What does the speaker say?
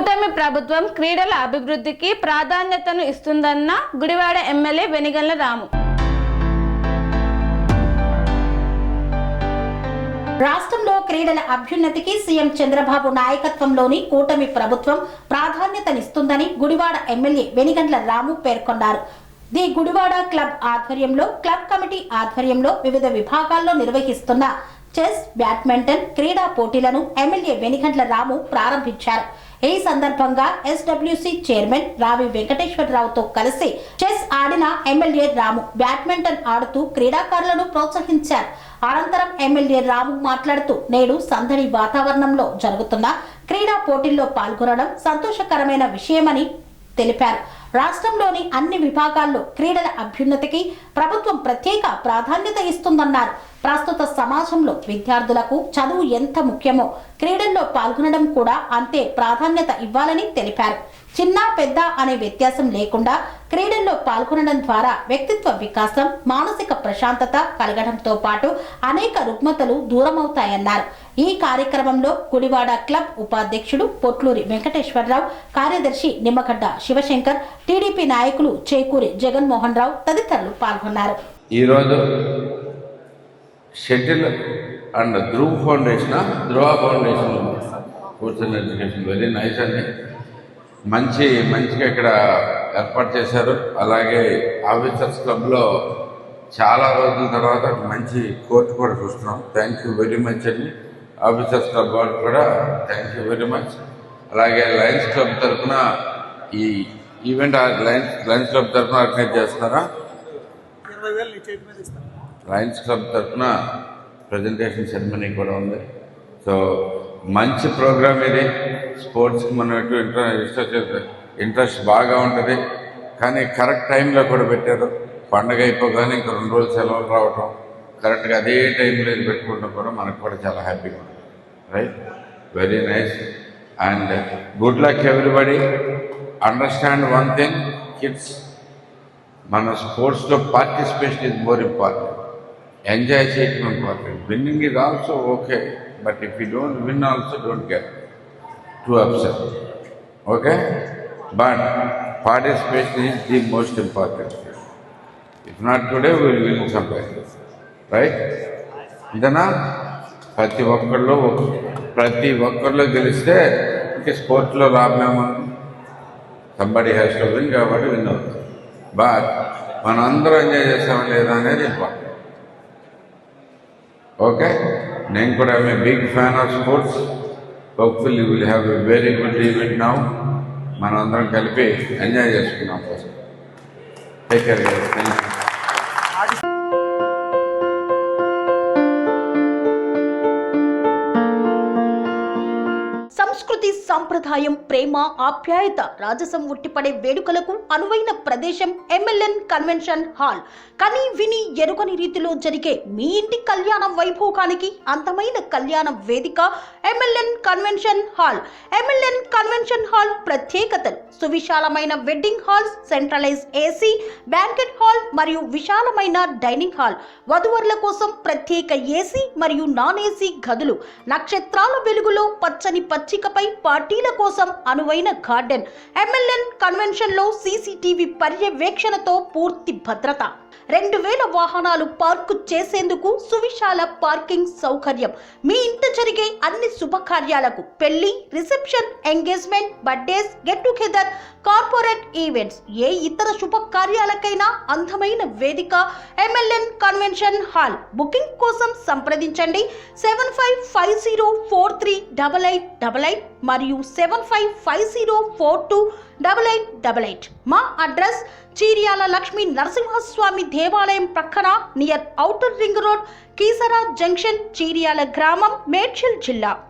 కూటమి ప్రభుత్వం క్రీడల అభివృద్ధికి ప్రాధాన్యతను ఇస్తుందన్న గుడివాడ ఎమ్మెల్యే వెనిగండ్ల రాము. రాష్ట్రంలో క్రీడల అభ్యున్నతికి సీఎం చంద్రబాబు నాయకత్వంలోని కూటమి ప్రభుత్వం ప్రాధాన్యతనిస్తుందని గుడివాడ ఎమ్మెల్యే వెనిగండ్ల రాము పేర్కొన్నారు. ది గుడివాడ క్లబ్ ఆధ్వర్యంలో క్లబ్ కమిటీ ఆధ్వర్యంలో వివిధ విభాగాల్లో నిర్వహిస్తున్న చెస్, బ్యాడ్మింటన్ క్రీడా పోటీలను ఎమ్మెల్యే వెనిగండ్ల రాము ప్రారంభించారు. ఈ సందర్భంగా ఎస్డబ్ల్యూసీ చైర్మన్ రావి వెంకటేశ్వరరావుతో కలిసి చెస్ ఆడిన ఎమ్మెల్యే రాము బ్యాడ్మింటన్ ఆడుతూ క్రీడాకారులను ప్రోత్సహించారు. అనంతరం ఎమ్మెల్యే రాము మాట్లాడుతూ నేడు సందడి వాతావరణంలో జరుగుతున్న క్రీడా పోటీల్లో పాల్గొనడం సంతోషకరమైన విషయమని తెలిపారు. రాష్ట్రంలోని అన్ని విభాగాల్లో క్రీడల అభ్యున్నతికి ప్రభుత్వం ప్రత్యేక ప్రాధాన్యత ఇస్తుందన్నారు. ప్రస్తుత సమాజంలో విద్యార్థులకు చదువు ఎంత ముఖ్యమో క్రీడల్లో పాల్గొనడం కూడా అంతే ప్రాధాన్యత ఇవ్వాలని తెలిపారు. చిన్న పెద్ద అనే వ్యత్యాసం లేకుండా క్రీడల్లో పాల్గొనడం ద్వారా వ్యక్తిత్వ వికాసం, మానసిక ప్రశాంతత కలగడంతో పాటు అనేక రుగ్మతలు దూరమవుతాయన్నారు. ఈ కార్యక్రమంలో గుడివాడ క్లబ్ ఉపాధ్యక్షుడు పొట్లూరి వెంకటేశ్వరరావు, కార్యదర్శి నిమ్మగడ్డ శివశంకర్, టీడీపీ నాయకులు చేకూరి జగన్మోహన్ రావు తదితరులు పాల్గొన్నారు. ఈరోజు shuttle and Dhruva foundation course and education very nice అండి. మంచిగా ఇక్కడ ఏర్పాటు చేశారు. అలాగే ఆఫీసర్స్ క్లబ్లో చాలా రోజుల తర్వాత మంచి కోర్టు కూడా చూస్తున్నాం. థ్యాంక్ యూ వెరీ మచ్ అండి. ఆఫీసర్స్ క్లబ్ వాళ్ళు కూడా థ్యాంక్ యూ వెరీ మచ్. అలాగే లయన్స్ క్లబ్ తరఫున ఈ ఈవెంట్ లయన్స్ క్లబ్ తరఫున ఆర్గనైజ్ చేస్తున్నారా? లయన్స్ క్లబ్ తరఫున ప్రజెంటేషన్ సెరమనీ కూడా ఉంది. సో మంచి ప్రోగ్రామ్ ఇది. స్పోర్ట్స్కి మనకు ఇంట్రెస్ట్ బాగా ఉంటుంది. కానీ కరెక్ట్ టైంలో కూడా పెట్టారు. పండగ అయిపోగానే ఇంకా 2 రోజులు సెలవులు రావటం, కరెక్ట్గా అదే టైంలో ఇది పెట్టుకోవడం కూడా మనకు కూడా చాలా హ్యాపీగా ఉంటుంది. Right, very nice and good luck everybody. Understand one thing kids, మన స్పోర్ట్స్లో participation is more important. Enjoy చేయడం important. Winning is also okay, but if you don't win also, don't get too upset. Okay, but participation is the most important. If not today, we will win somewhere, right? ఇంతనా ప్రతి ఒక్కరిలో గెలిస్తే ఇంక స్పోర్ట్స్లో లాభమేమో. Somebody has to win కాబట్టి win అవుతుంది. But మనం అందరూ enjoy చేస్తామా లేదా అనేది ఇంపార్టెంట్. ఓకే, నేను కూడా I'm a big fan of sports. Hopefully you will have a very good event now. మనం అందరం కలిపి ఎంజాయ్ చేసుకున్నాం. First take care. Thank you. సంస్కృతి, సంప్రదాయం, ప్రేమ, ఆప్యాయత, రాజసం ఉట్టిపడే వేడుకలకు అనువైన ప్రదేశం ఎంఎల్ఎన్ కన్వెన్షన్ హాల్. కని విని ఎరుగని రీతిలో జరిగే మీ ఇంటి కళ్యాణ వైభోగానికి అందమైన కళ్యాణ వేదిక MLN convention hall. MLN convention hall ప్రత్యేకతలు: సువిశాలమైన wedding halls, centralise AC banquet hall మరియు విశాలమైన డైనింగ్ హాల్, వధువరుల కోసం ప్రత్యేక ఏసీ మరియు నాన్ ఏసీ గదులు, నక్షత్రాల వెలుగులో పచ్చని పచ్చికపై పార్టీల కోసం అనువైన గార్డెన్. ఎంఎల్ఎన్ కన్వెన్షన్ లో సీసీటీవీ పర్యవేక్షణతో పూర్తి భద్రత, 2000 వాహనాలు పార్కు చేసేందుకు సువిశాల పార్కింగ్ సౌకర్యం. మీ ఇంట జరిగే అన్ని శుభకార్యాలకు, పెళ్లి, reception, engagement, birthdays, get together, corporate events, ఏ ఇతర శుభకార్యాలకైనా అందమైన వేదిక ఎంఎల్ఎన్ కన్వెన్షన్ హాల్. బుకింగ్ కోసం సంప్రదించండి 7550438888 మరియు 7550428888. మా అడ్రస్ చీర్యాల లక్ష్మీ నరసింహస్వామి దేవాలయం ప్రక్కన, near outer ring road, Keesara junction, Cheeryal గ్రామం, మేడ్చల్ జిల్లా.